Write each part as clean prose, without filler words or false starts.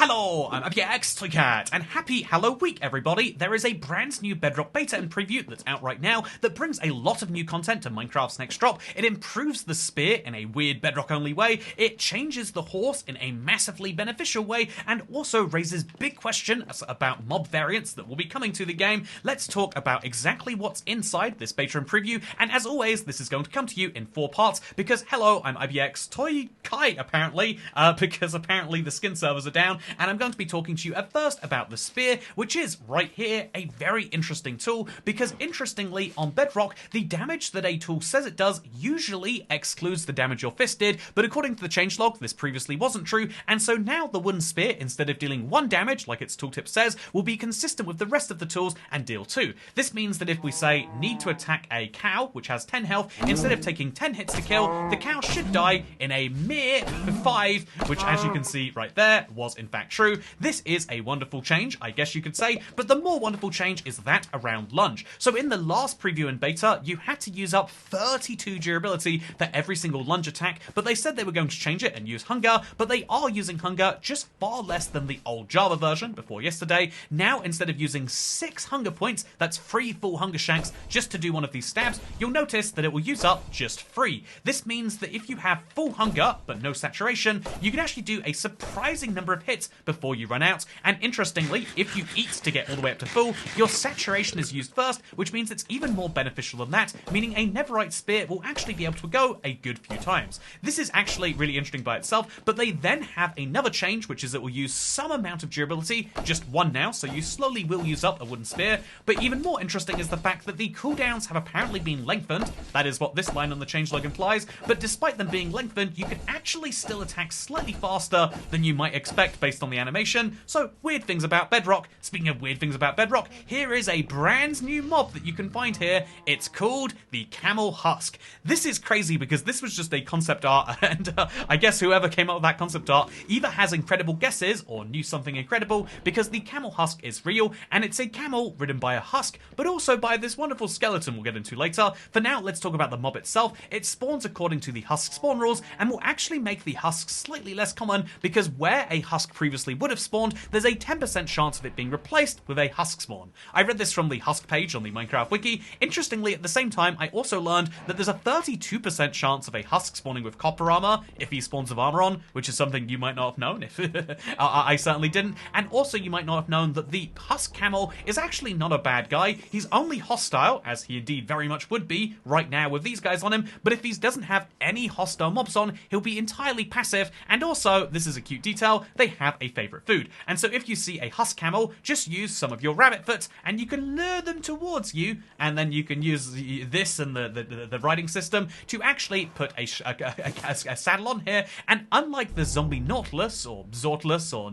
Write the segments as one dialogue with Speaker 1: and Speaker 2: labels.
Speaker 1: Hello, I'm Toycat, and happy Hello Week, everybody! There is a brand new Bedrock beta and preview that's out right now that brings a lot of new content to Minecraft's next drop. It improves the spear in a weird Bedrock-only way, it changes the horse in a massively beneficial way, and also raises big questions about mob variants that will be coming to the game. Let's talk about exactly what's inside this beta and preview, and as always, this is going to come to you in 4 parts, because hello, I'm Toykai, apparently, because apparently the skin servers are down, and I'm going to be talking to you at first about the spear, which is, right here, a very interesting tool, because interestingly, on Bedrock, the damage that a tool says it does usually excludes the damage your fist did, but according to the changelog, this previously wasn't true, and so now the wooden spear, instead of dealing 1 damage, like its tooltip says, will be consistent with the rest of the tools and deal 2. This means that if we say, need to attack a cow, which has 10 health, instead of taking 10 hits to kill, the cow should die in a mere 5, which as you can see right there, was in fact true. This is a wonderful change, I guess you could say, but the more wonderful change is that around Lunge. So in the last preview and beta, you had to use up 32 durability for every single Lunge attack, but they said they were going to change it and use Hunger, but they are using Hunger just far less than the old Java version before yesterday. Now, instead of using 6 Hunger points, that's 3 full Hunger Shanks just to do one of these stabs, you'll notice that it will use up just 3. This means that if you have full Hunger, but no saturation, you can actually do a surprising number of hits before you run out, and interestingly, if you eat to get all the way up to full, your saturation is used first, which means it's even more beneficial than that, meaning a netherite spear will actually be able to go a good few times. This is actually really interesting by itself, but they then have another change, which is it will use some amount of durability, just 1 now, so you slowly will use up a wooden spear, but even more interesting is the fact that the cooldowns have apparently been lengthened. That is what this line on the changelog implies, but despite them being lengthened, you can actually still attack slightly faster than you might expect based on the animation. So weird things about Bedrock. Speaking of weird things about Bedrock, here is a brand new mob that you can find here. It's called the Camel Husk. This is crazy because this was just a concept art, and I guess whoever came up with that concept art either has incredible guesses or knew something incredible, because the Camel Husk is real, and it's a camel ridden by a husk, but also by this wonderful skeleton we'll get into later. For now, let's talk about the mob itself. It spawns according to the husk spawn rules, and will actually make the husk slightly less common, because where a husk previously would have spawned, there's a 10% chance of it being replaced with a husk spawn. I read this from the husk page on the Minecraft wiki. Interestingly, at the same time, I also learned that there's a 32% chance of a husk spawning with copper armor if he spawns with armor on, which is something you might not have known. If I certainly didn't. And also you might not have known that the husk camel is actually not a bad guy. He's only hostile, as he indeed very much would be right now with these guys on him, but if he doesn't have any hostile mobs on, he'll be entirely passive, and also, this is a cute detail, they have a favourite food. And so if you see a husk camel, just use some of your rabbit foot, and you can lure them towards you, and then you can use this and the riding system to actually put a saddle on here, and unlike the zombie Nautilus, or Zortlus, or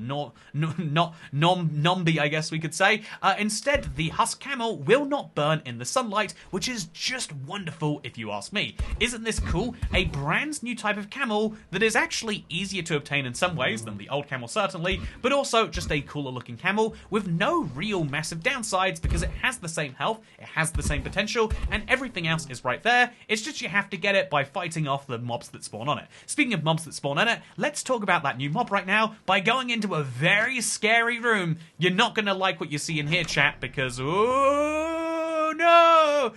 Speaker 1: Nombi, I guess we could say, instead the husk camel will not burn in the sunlight, which is just wonderful if you ask me. Isn't this cool? A brand new type of camel that is actually easier to obtain in some ways than the old camel certainly, but also just a cooler looking camel with no real massive downsides, because it has the same health, it has the same potential, and everything else is right there. It's just you have to get it by fighting off the mobs that spawn on it. Speaking of mobs that spawn on it, let's talk about that new mob right now by going into a very scary room. You're not going to like what you see in here, chat, because oh no,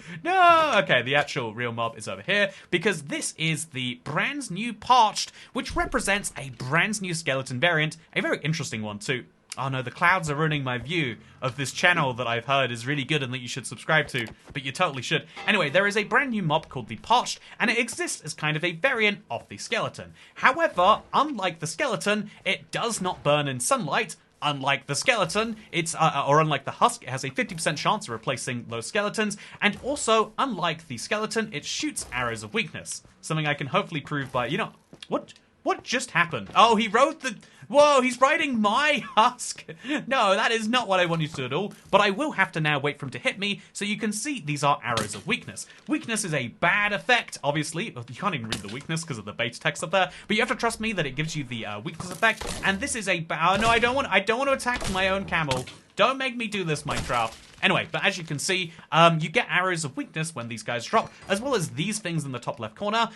Speaker 1: okay, the actual real mob is over here, because this is the brand new Parched, which represents a brand new skeleton variant, a very interesting one too. Oh no, the clouds are ruining my view of this channel that I've heard is really good and that you should subscribe to, but you totally should. Anyway, there is a brand new mob called the Parched, and it exists as kind of a variant of the skeleton. However, unlike the skeleton, it does not burn in sunlight. Unlike the skeleton, unlike the husk, it has a 50% chance of replacing those skeletons, and also, unlike the skeleton, it shoots arrows of weakness. Something I can hopefully prove by, what just happened? Oh, he rode the... Whoa, he's riding my husk. No, that is not what I want you to do at all. But I will have to now wait for him to hit me, so you can see these are arrows of weakness. Weakness is a bad effect, obviously. You can't even read the weakness because of the beta text up there. But you have to trust me that it gives you the weakness effect. And this is a... Oh, no, I don't want to attack my own camel. Don't make me do this, Minecraft. Anyway, but as you can see, you get arrows of weakness when these guys drop, as well as these things in the top left corner,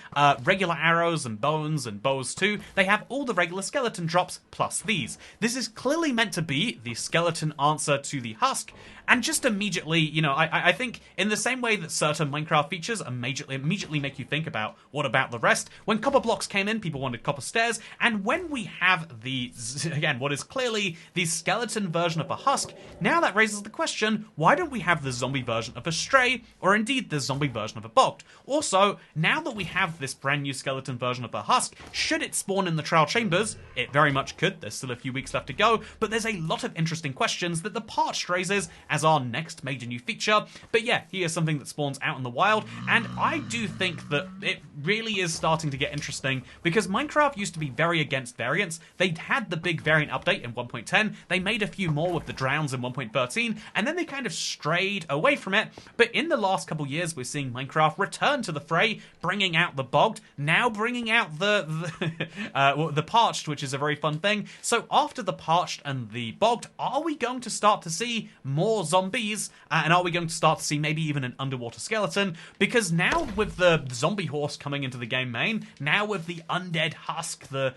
Speaker 1: regular arrows and bones and bows too. They have all the regular skeleton drops plus these. This is clearly meant to be the skeleton answer to the husk, and just immediately, you know, I think in the same way that certain Minecraft features immediately make you think about what about the rest, when copper blocks came in, people wanted copper stairs, and when we have the, again, what is clearly the skeleton version of a husk, now that raises the question, why don't we have the zombie version of a stray, or indeed the zombie version of a bogged? Also, now that we have this brand new skeleton version of a husk, should it spawn in the trial chambers? It very much could, there's still a few weeks left to go, but there's a lot of interesting questions that the Parched raises as our next major new feature. But yeah, here's something that spawns out in the wild, and I do think that it really is starting to get interesting, because Minecraft used to be very against variants. They had the big variant update in 1.10, they made a few more with the drowns in 1.13, and then they kind of strayed away from it, but in the last couple years we're seeing Minecraft return to the fray, bringing out the bogged, now bringing out the Parched, which is a very fun thing. So after the Parched and the bogged, are we going to start to see more zombies, and are we going to start to see maybe even an underwater skeleton? Because now with the zombie horse coming into the game main, now with the undead husk, the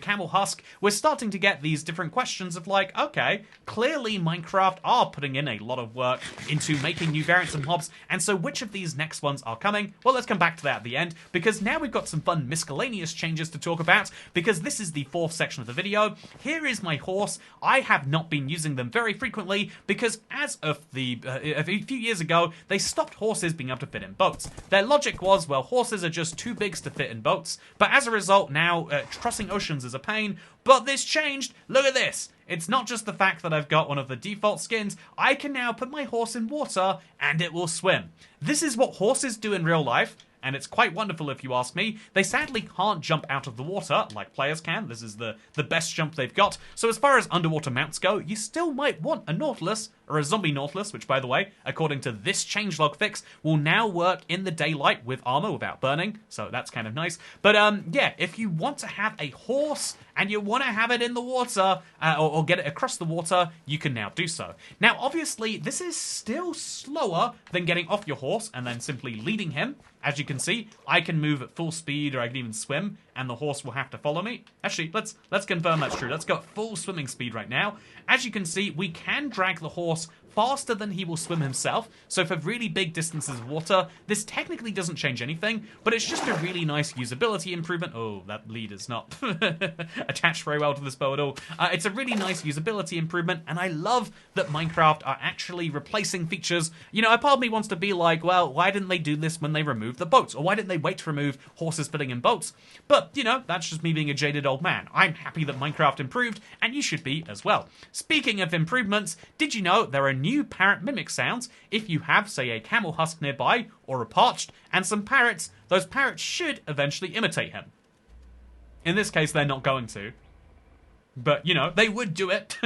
Speaker 1: Camel Husk, we're starting to get these different questions of like, okay, clearly Minecraft are putting in a lot of work into making new variants and mobs, and so which of these next ones are coming? Well, let's come back to that at the end, because now we've got some fun miscellaneous changes to talk about, because this is the fourth section of the video. Here is my horse. I have not been using them very frequently, because as of a few years ago, they stopped horses being able to fit in boats. Their logic was, well, horses are just too big to fit in boats, but as a result, now crossing oceans is a pain. But this changed. Look at this. It's not just the fact that I've got one of the default skins. I can now put my horse in water and it will swim. This is what horses do in real life, and it's quite wonderful if you ask me. They sadly can't jump out of the water like players can. This is the best jump they've got. So as far as underwater mounts go, you still might want a Nautilus, or a zombie Nautilus, which by the way, according to this changelog fix, will now work in the daylight with armor without burning, so that's kind of nice. But yeah, if you want to have a horse and you want to have it in the water, or get it across the water, you can now do so. Now obviously, this is still slower than getting off your horse and then simply leading him. As you can see, I can move at full speed, or I can even swim, and the horse will have to follow me. Actually, let's confirm that's true. Let's go at full swimming speed right now. As you can see, we can drag the horse faster than he will swim himself, so for really big distances of water, this technically doesn't change anything, but it's just a really nice usability improvement. Oh, that lead is not attached very well to this bow at all. It's a really nice usability improvement, and I love that Minecraft are actually replacing features. You know, a part of me wants to be like, well, why didn't they do this when they removed the boats? Or why didn't they wait to remove horses fitting in boats? But, you know, that's just me being a jaded old man. I'm happy that Minecraft improved, and you should be as well. Speaking of improvements, did you know there are new parrot mimic sounds if you have, say, a camel husk nearby, or a Parched, and some parrots? Those parrots should eventually imitate him. In this case, they're not going to. But, you know, they would do it.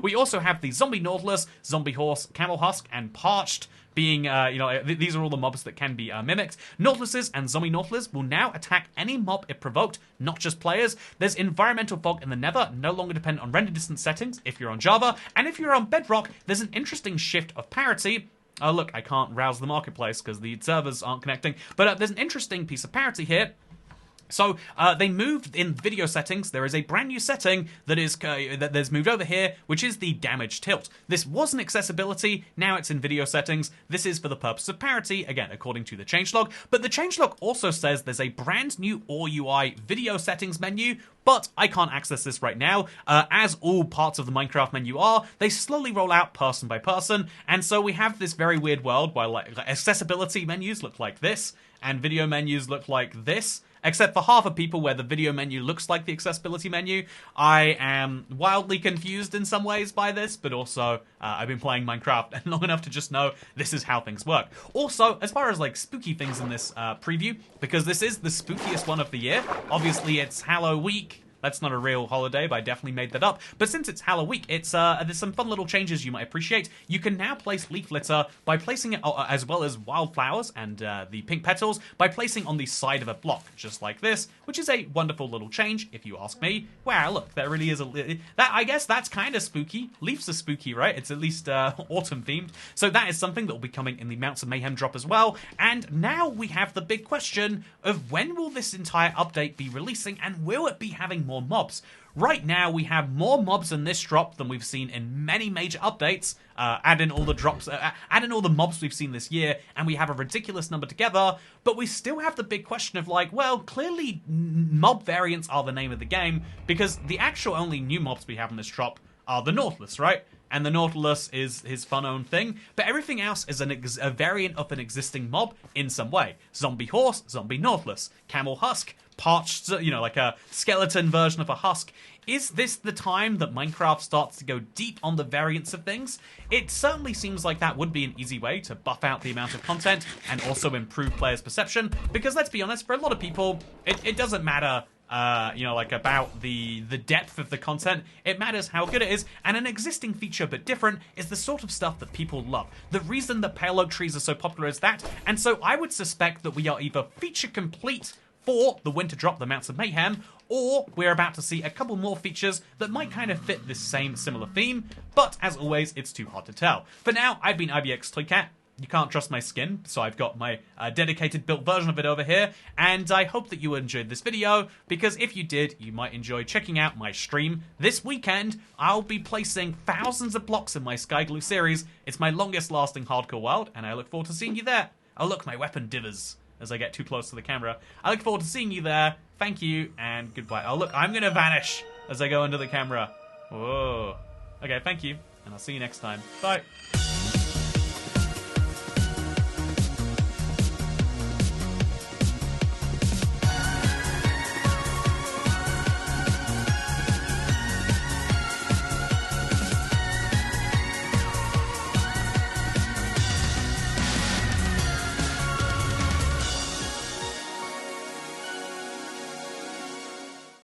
Speaker 1: We also have the zombie Nautilus, zombie horse, camel husk, and Parched being, you know, these are all the mobs that can be mimicked. Nautiluses and zombie Nautilus will now attack any mob it provoked, not just players. There's environmental fog in the nether, no longer dependent on render distance settings if you're on Java. And if you're on Bedrock, there's an interesting shift of parity. Oh, look, I can't rouse the marketplace because the servers aren't connecting. But there's an interesting piece of parity here. So they moved in video settings. There is a brand new setting that is that's moved over here, which is the damage tilt. This wasn't accessibility, now it's in video settings. This is for the purpose of parity, again, according to the changelog. But the changelog also says there's a brand new UI video settings menu, but I can't access this right now. As all parts of the Minecraft menu are, they slowly roll out person by person, and so we have this very weird world where like accessibility menus look like this, and video menus look like this. Except for half of people where the video menu looks like the accessibility menu. I am wildly confused in some ways by this, but also I've been playing Minecraft long enough to just know this is how things work. Also, as far as like spooky things in this preview, because this is the spookiest one of the year, obviously it's Halloween week. That's not a real holiday, but I definitely made that up. But since it's Halloween, it's there's some fun little changes you might appreciate. You can now place leaf litter by placing it, as well as wildflowers and the pink petals, by placing on the side of a block, just like this, which is a wonderful little change, if you ask me. Wow, look, there really is I guess that's kind of spooky. Leaves are spooky, right? It's at least autumn themed. So that is something that will be coming in the Mounts of Mayhem drop as well. And now we have the big question of when will this entire update be releasing, and will it be having more mobs? Right now, we have more mobs in this drop than we've seen in many major updates. Add in all the drops, add in all the mobs we've seen this year, and we have a ridiculous number together. But we still have the big question of like, well, clearly mob variants are the name of the game, because the actual only new mobs we have in this drop are the Nautilus, right? And the Nautilus is his fun own thing, but everything else is a variant of an existing mob in some way. Zombie Horse, Zombie Nautilus, Camel Husk, Parched, you know, like a skeleton version of a husk. Is this the time that Minecraft starts to go deep on the variants of things? It certainly seems like that would be an easy way to buff out the amount of content and also improve players' perception, because let's be honest, for a lot of people, it doesn't matter you know, like about the depth of the content. It matters how good it is, and an existing feature but different is the sort of stuff that people love. The reason that pale oak trees are so popular is that, and so I would suspect that we are either feature complete for the winter drop, the Mounts of Mayhem, or we're about to see a couple more features that might kind of fit this same similar theme, but as always, it's too hard to tell. For now, I've been IBX Toycat. You can't trust my skin, so I've got my dedicated built version of it over here, and I hope that you enjoyed this video, because if you did, you might enjoy checking out my stream. This weekend, I'll be placing thousands of blocks in my Sky Glue series. It's my longest lasting hardcore world, and I look forward to seeing you there. Oh look, my weapon divers as I get too close to the camera. I look forward to seeing you there. Thank you, and goodbye. Oh look, I'm gonna vanish as I go under the camera. Whoa. Okay, thank you, and I'll see you next time. Bye.